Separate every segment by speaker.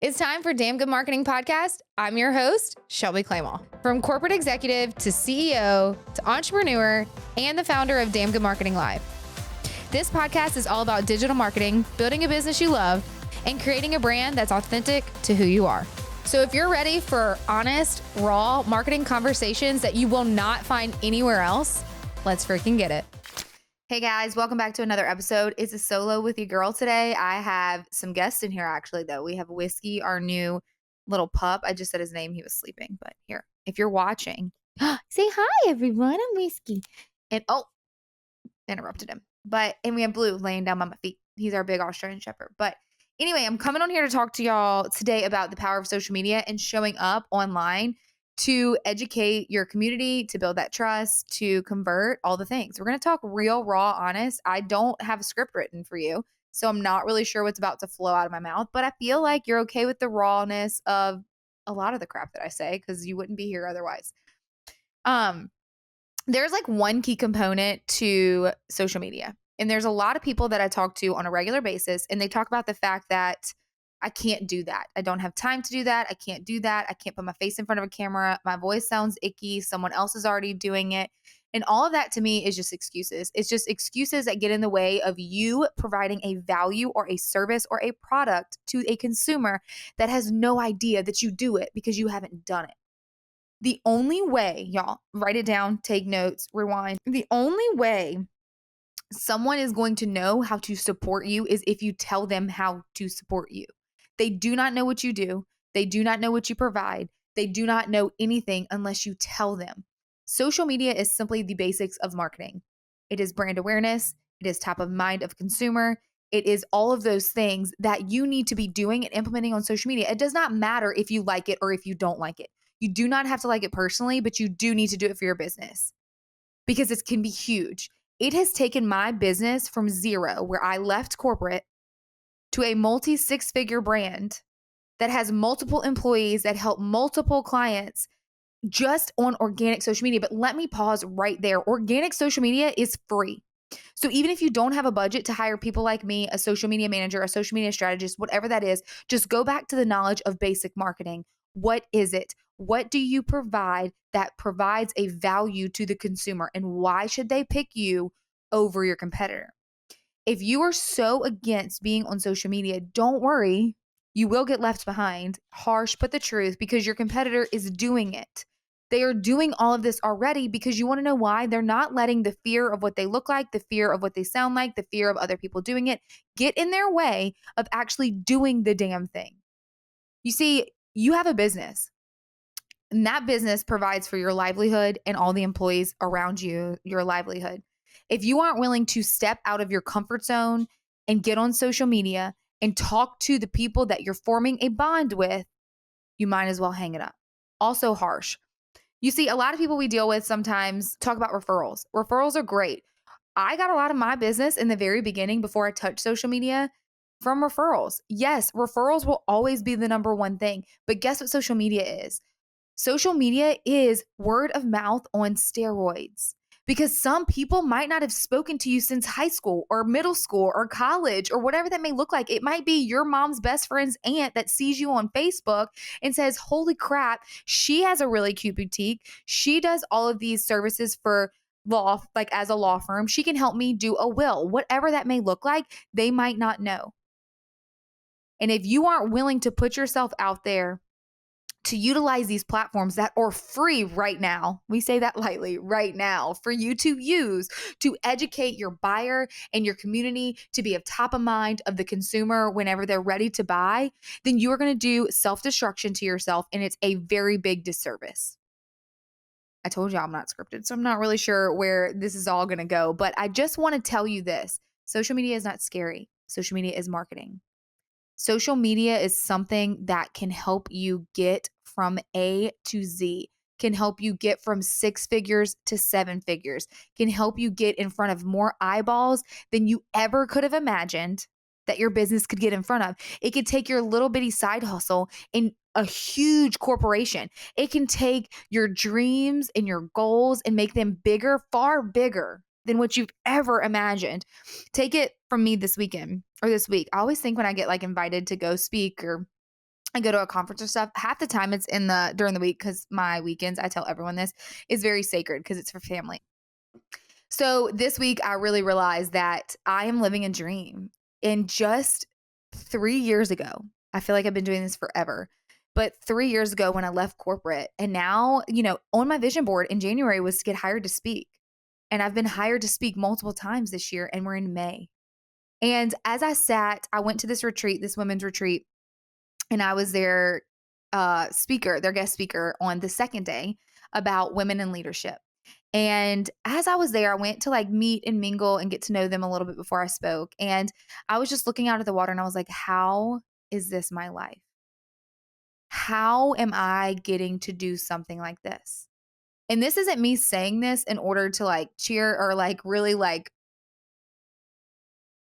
Speaker 1: It's time for Damn Good Marketing Podcast. I'm your host, Shelby Clement. From corporate executive to CEO to entrepreneur and the founder of Damn Good Marketing Live. This podcast is all about digital marketing, building a business you love, and creating a brand that's authentic to who you are. So if you're ready for honest, raw marketing conversations that you will not find anywhere else, let's freaking get it. Hey guys, welcome back to another episode. It's a solo with your girl today. I have some guests in here actually though. We have Whiskey, our new little pup. I just said his name. He was sleeping, but here, if you're watching, say hi everyone. I'm Whiskey. And interrupted him. And we have Blue laying down by my feet. He's our big Australian Shepherd. But anyway, I'm coming on here to talk to y'all today about the power of social media and showing up online to educate your community, to build that trust, to convert, all the things. We're going to talk real, raw, honest. I don't have a script written for you, so I'm not really sure what's about to flow out of my mouth, but I feel like you're okay with the rawness of a lot of the crap that I say because you wouldn't be here otherwise. There's like one key component to social media, and there's a lot of people that I talk to on a regular basis, and they talk about the fact that I can't do that. I don't have time to do that. I can't do that. I can't put my face in front of a camera. My voice sounds icky. Someone else is already doing it. And all of that to me is just excuses. It's just excuses that get in the way of you providing a value or a service or a product to a consumer that has no idea that you do it because you haven't done it. The only way, y'all, write it down, take notes, rewind. The only way someone is going to know how to support you is if you tell them how to support you. They do not know what you do. They do not know what you provide. They do not know anything unless you tell them. Social media is simply the basics of marketing. It is brand awareness. It is top of mind of consumer. It is all of those things that you need to be doing and implementing on social media. It does not matter if you like it or if you don't like it. You do not have to like it personally, but you do need to do it for your business because it can be huge. It has taken my business from zero, where I left corporate, to a multi-six-figure brand that has multiple employees that help multiple clients just on organic social media. But let me pause right there. Organic social media is free. So even if you don't have a budget to hire people like me, a social media manager, a social media strategist, whatever that is, just go back to the knowledge of basic marketing. What is it? What do you provide that provides a value to the consumer? And why should they pick you over your competitor? If you are so against being on social media, don't worry. You will get left behind. Harsh, but the truth, because your competitor is doing it. They are doing all of this already because you want to know why? They're not letting the fear of what they look like, the fear of what they sound like, the fear of other people doing it, get in their way of actually doing the damn thing. You see, you have a business, and that business provides for your livelihood and all the employees around you, your livelihood. If you aren't willing to step out of your comfort zone and get on social media and talk to the people that you're forming a bond with, you might as well hang it up. Also harsh. You see, a lot of people we deal with sometimes talk about referrals. Referrals are great. I got a lot of my business in the very beginning before I touched social media from referrals. Yes, referrals will always be the number one thing, but guess what social media is? Social media is word of mouth on steroids. Because some people might not have spoken to you since high school or middle school or college or whatever that may look like. It might be your mom's best friend's aunt that sees you on Facebook and says, holy crap, she has a really cute boutique. She does all of these services for law, like as a law firm. She can help me do a will. Whatever that may look like, they might not know. And if you aren't willing to put yourself out there to utilize these platforms that are free right now, we say that lightly, right now, for you to use to educate your buyer and your community to be of top of mind of the consumer whenever they're ready to buy, then you are going to do self-destruction to yourself, and it's a very big disservice. I told you I'm not scripted, so I'm not really sure where this is all going to go, but I just want to tell you this. Social media is not scary. Social media is marketing. Social media is something that can help you get from A to Z, can help you get from 6 figures to 7 figures, can help you get in front of more eyeballs than you ever could have imagined that your business could get in front of. It could take your little bitty side hustle in a huge corporation. It can take your dreams and your goals and make them bigger, far bigger than what you've ever imagined. Take it from me this weekend or this week. I always think when I get like invited to go speak or I go to a conference or stuff, half the time it's during the week, because my weekends, I tell everyone this, is very sacred because it's for family. So this week I really realized that I am living a dream. And just 3 years ago, I feel like I've been doing this forever, but 3 years ago when I left corporate, and now, on my vision board in January was to get hired to speak. And I've been hired to speak multiple times this year, and we're in May. And as I went to this retreat, this women's retreat, and I was their guest speaker on the second day about women in leadership. And as I was there, I went to like meet and mingle and get to know them a little bit before I spoke. And I was just looking out at the water and I was like, how is this my life? How am I getting to do something like this? And this isn't me saying this in order to like cheer or like really like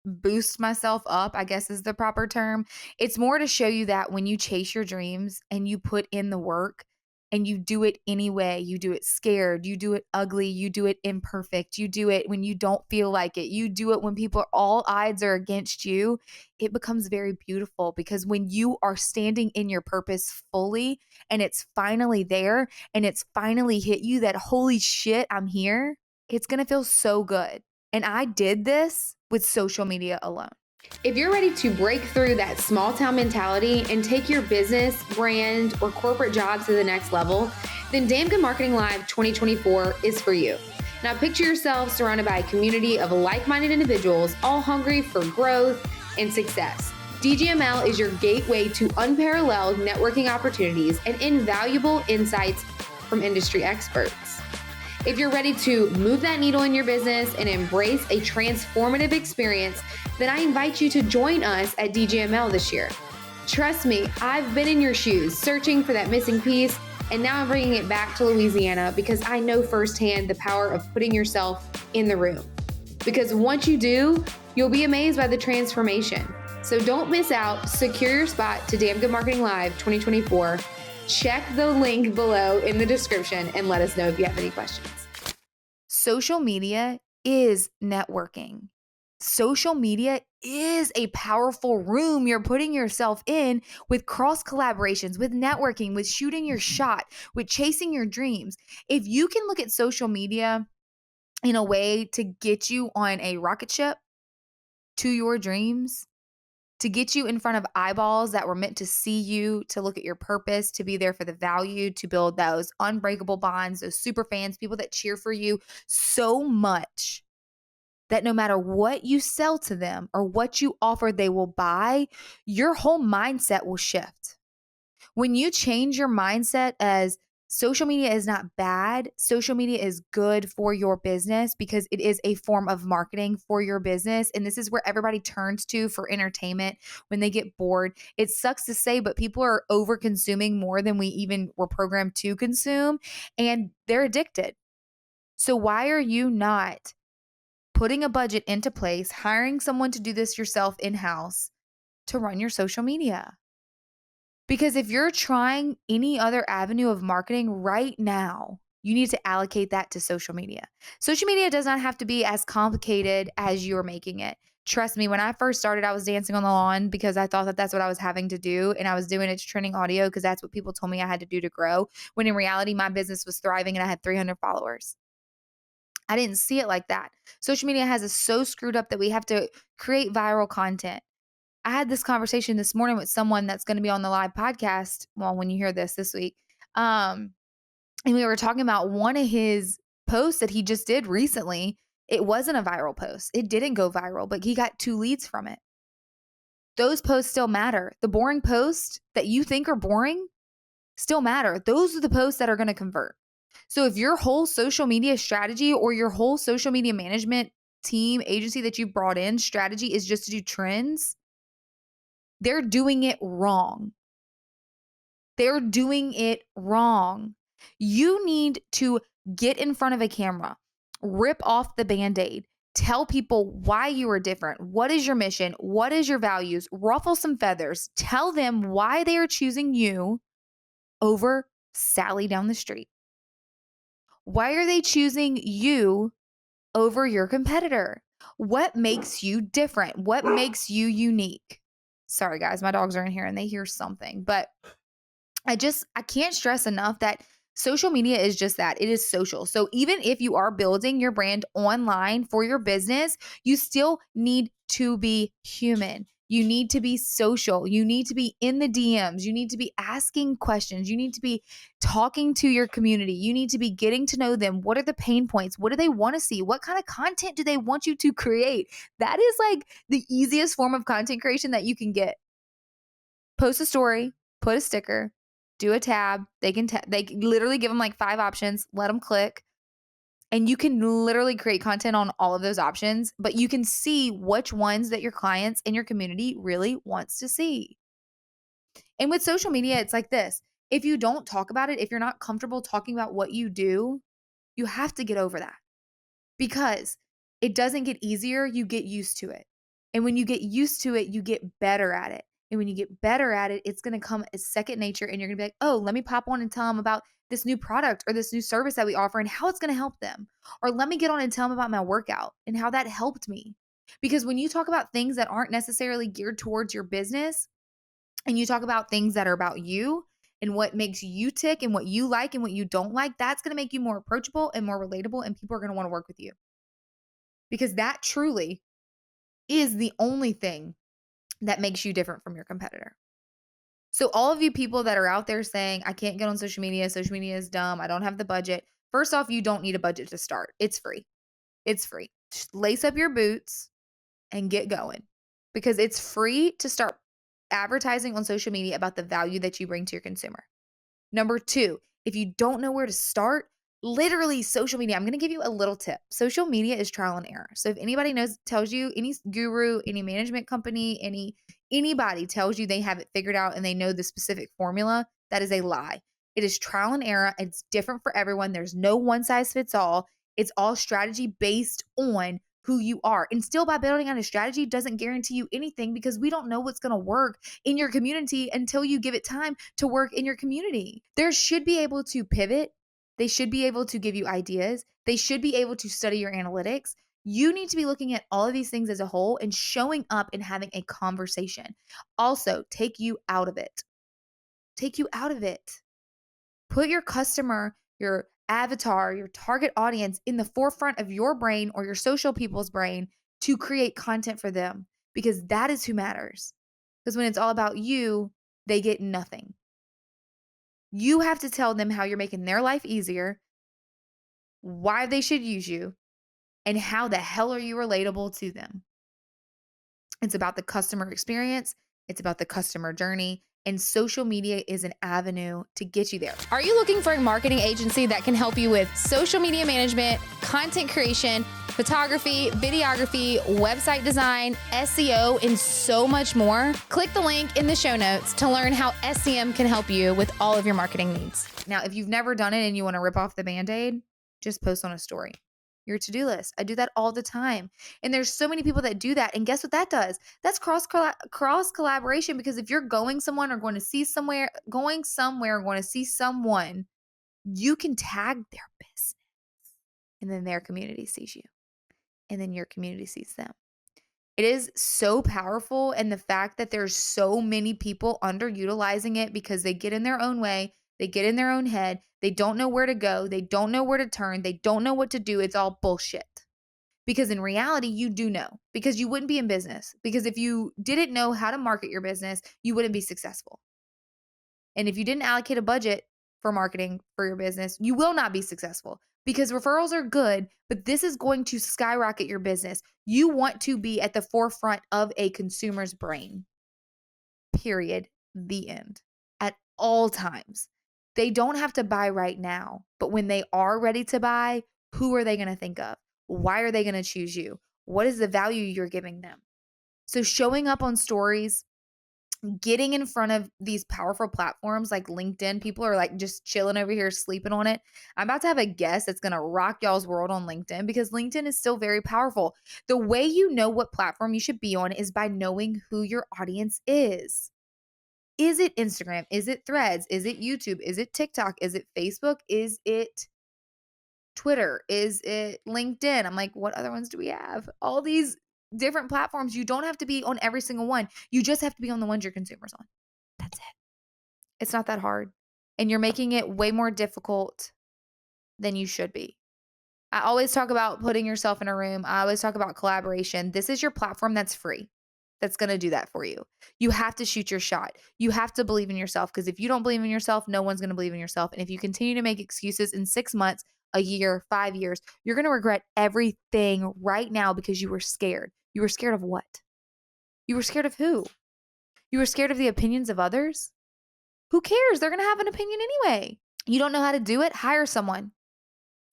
Speaker 1: boost myself up, I guess is the proper term. It's more to show you that when you chase your dreams and you put in the work and you do it anyway, you do it scared, you do it ugly, you do it imperfect, you do it when you don't feel like it, you do it when all odds are against you, it becomes very beautiful, because when you are standing in your purpose fully and it's finally there and it's finally hit you that holy shit, I'm here, it's going to feel so good. And I did this with social media alone. If you're ready to break through that small town mentality and take your business, brand, or corporate job to the next level, then Damn Good Marketing Live 2024 is for you. Now picture yourself surrounded by a community of like-minded individuals, all hungry for growth and success. DGML is your gateway to unparalleled networking opportunities and invaluable insights from industry experts. If you're ready to move that needle in your business and embrace a transformative experience, then I invite you to join us at DGML this year. Trust me, I've been in your shoes searching for that missing piece, and now I'm bringing it back to Louisiana because I know firsthand the power of putting yourself in the room. Because once you do, you'll be amazed by the transformation. So don't miss out. Secure your spot to Damn Good Marketing Live 2024. Check the link below in the description and let us know if you have any questions. Social media is networking. Social media is a powerful room you're putting yourself in with cross collaborations, with networking, with shooting your shot, with chasing your dreams. If you can look at social media in a way to get you on a rocket ship to your dreams, to get you in front of eyeballs that were meant to see you, to look at your purpose, to be there for the value, to build those unbreakable bonds, those super fans, people that cheer for you so much that no matter what you sell to them or what you offer, they will buy, your whole mindset will shift. When you change your mindset as social media is not bad, social media is good for your business because it is a form of marketing for your business. And this is where everybody turns to for entertainment when they get bored. It sucks to say, but people are over consuming more than we even were programmed to consume, and they're addicted. So why are you not putting a budget into place, hiring someone to do this yourself in-house to run your social media? Because if you're trying any other avenue of marketing right now, you need to allocate that to social media. Social media does not have to be as complicated as you're making it. Trust me, when I first started, I was dancing on the lawn because I thought that that's what I was having to do. And I was doing it to trending audio because that's what people told me I had to do to grow. When in reality, my business was thriving and I had 300 followers. I didn't see it like that. Social media has us so screwed up that we have to create viral content. I had this conversation this morning with someone that's going to be on the live podcast. Well, when you hear this week. And we were talking about one of his posts that he just did recently. It wasn't a viral post. It didn't go viral, but he got 2 leads from it. Those posts still matter. The boring posts that you think are boring still matter. Those are the posts that are going to convert. So if your whole social media strategy or your whole social media management team, agency that you've brought in strategy is just to do trends, they're doing it wrong. They're doing it wrong. You need to get in front of a camera, rip off the Band-Aid, tell people why you are different. What is your mission? What is your values? Ruffle some feathers. Tell them why they are choosing you over Sally down the street. Why are they choosing you over your competitor? What makes you different? What makes you unique? Sorry guys, my dogs are in here and they hear something. But I can't stress enough that social media is just that. It is social. So even if you are building your brand online for your business, you still need to be human. You need to be social. You need to be in the DMs. You need to be asking questions. You need to be talking to your community. You need to be getting to know them. What are the pain points? What do they want to see? What kind of content do they want you to create? That is like the easiest form of content creation that you can get. Post a story, put a sticker, do a tab. They literally give them like 5 options, let them click. And you can literally create content on all of those options, but you can see which ones that your clients and your community really wants to see. And with social media, it's like this. If you don't talk about it, if you're not comfortable talking about what you do, you have to get over that because it doesn't get easier, you get used to it. And when you get used to it, you get better at it. And when you get better at it, it's going to come as second nature and you're going to be like, oh, let me pop on and tell them about this new product or this new service that we offer and how it's going to help them. Or let me get on and tell them about my workout and how that helped me. Because when you talk about things that aren't necessarily geared towards your business and you talk about things that are about you and what makes you tick and what you like and what you don't like, that's going to make you more approachable and more relatable and people are going to want to work with you. Because that truly is the only thing that makes you different from your competitor. So all of you people that are out there saying, I can't get on social media is dumb, I don't have the budget. First off, you don't need a budget to start. It's free. It's free. Just lace up your boots and get going because it's free to start advertising on social media about the value that you bring to your consumer. Number 2, if you don't know where to start, literally social media, I'm going to give you a little tip. Social media is trial and error. So if anybody tells you, any guru, any management company, anybody tells you they have it figured out and they know the specific formula, that is a lie. It is trial and error. It's different for everyone. There's no one size fits all. It's all strategy based on who you are. And still, by building on a strategy doesn't guarantee you anything because we don't know what's going to work in your community until you give it time to work in your community. There should be able to pivot. They should be able to give you ideas. They should be able to study your analytics. You need to be looking at all of these things as a whole and showing up and having a conversation. Also, take you out of it. Take you out of it. Put your customer, your avatar, your target audience in the forefront of your brain or your social people's brain to create content for them because that is who matters. Because when it's all about you, they get nothing. You have to tell them how you're making their life easier, why they should use you, and how the hell are you relatable to them. It's about the customer experience. It's about the customer journey. And social media is an avenue to get you there. Are you looking for a marketing agency that can help you with social media management, content creation, photography, videography, website design, SEO, and so much more? Click the link in the show notes to learn how SEM can help you with all of your marketing needs. Now, if you've never done it and you want to rip off the Band-Aid, just post on a story. Your to-do list. I do that all the time. And there's so many people that do that. And guess what that does? That's cross collaboration because if you're going somewhere or going to see someone, you can tag their business. And then their community sees you. And then your community sees them. It is so powerful. And the fact that there's so many people underutilizing it because they get in their own way. They get in their own head. They don't know where to go. They don't know where to turn. They don't know what to do. It's all bullshit. Because in reality, you do know. Because you wouldn't be in business. Because if you didn't know how to market your business, you wouldn't be successful. And if you didn't allocate a budget for marketing for your business, you will not be successful. Because referrals are good, but this is going to skyrocket your business. You want to be at the forefront of a consumer's brain. Period. The end. At all times. They don't have to buy right now, but when they are ready to buy, who are they going to think of? Why are they going to choose you? What is the value you're giving them? So showing up on stories, getting in front of these powerful platforms like LinkedIn, people are like just chilling over here, sleeping on it. I'm about to have a guest that's going to rock y'all's world on LinkedIn because LinkedIn is still very powerful. The way you know what platform you should be on is by knowing who your audience is. Is it Instagram? Is it Threads? Is it YouTube? Is it TikTok? Is it Facebook? Is it Twitter? Is it LinkedIn? I'm like, what other ones do we have? All these different platforms. You don't have to be on every single one. You just have to be on the ones your consumers on. That's it. It's not that hard. And you're making it way more difficult than you should be. I always talk about putting yourself in a room. I always talk about collaboration. This is your platform that's free. That's going to do that for you. You have to shoot your shot. You have to believe in yourself, because if you don't believe in yourself, no one's going to believe in yourself. And if you continue to make excuses in 6 months, a year, 5 years, you're going to regret everything right now because you were scared. You were scared of what? You were scared of who? You were scared of the opinions of others? Who cares? They're going to have an opinion anyway. You don't know how to do it? Hire someone.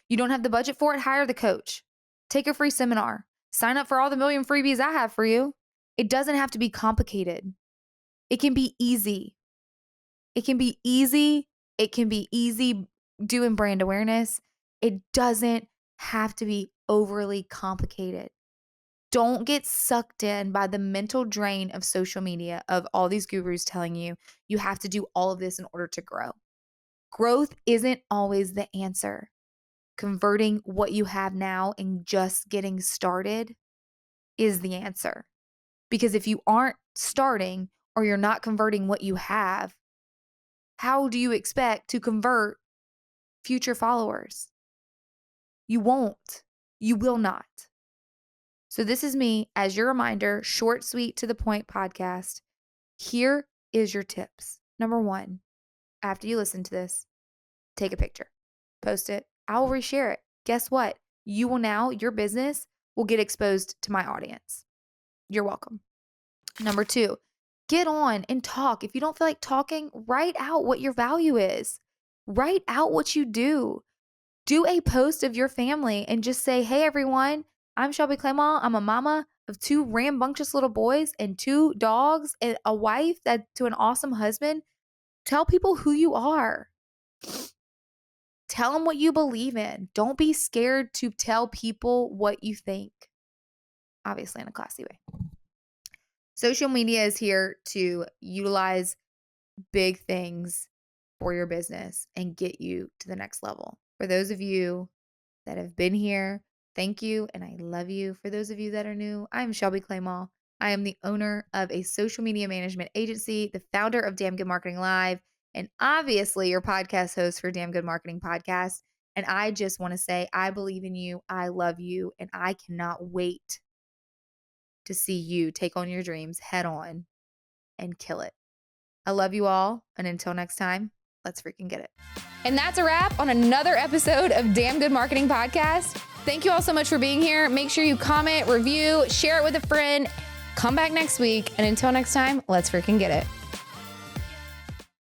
Speaker 1: You don't have the budget for it? Hire the coach. Take a free seminar. Sign up for all the million freebies I have for you. It doesn't have to be complicated. It can be easy. It can be easy. It can be easy doing brand awareness. It doesn't have to be overly complicated. Don't get sucked in by the mental drain of social media, of all these gurus telling you you have to do all of this in order to grow. Growth isn't always the answer. Converting what you have now and just getting started is the answer. Because if you aren't starting, or you're not converting what you have, how do you expect to convert future followers? You won't. You will not. So this is me as your reminder, short, sweet, to the point podcast. Here is your tips. Number 1, after you listen to this, take a picture, post it. I'll reshare it. Guess what? Your business will get exposed to my audience. You're welcome. Number 2, get on and talk. If you don't feel like talking, write out what your value is. Write out what you do. Do a post of your family and just say, hey, everyone, I'm Shelby Clement. I'm a mama of 2 rambunctious little boys and 2 dogs and a wife to an awesome husband. Tell people who you are. Tell them what you believe in. Don't be scared to tell people what you think. Obviously in a classy way. Social media is here to utilize big things for your business and get you to the next level. For those of you that have been here, thank you, and I love you. For those of you that are new, I'm Shelby Clement. I am the owner of a social media management agency, the founder of Damn Good Marketing Live, and obviously your podcast host for Damn Good Marketing Podcast. And I just want to say, I believe in you, I love you, and I cannot wait to see you take on your dreams head on and kill it. I love you all, and until next time, let's freaking get it. And that's a wrap on another episode of Damn Good Marketing Podcast. Thank you all so much for being here. Make sure you comment, review, share it with a friend. Come back next week, and until next time, let's freaking get it.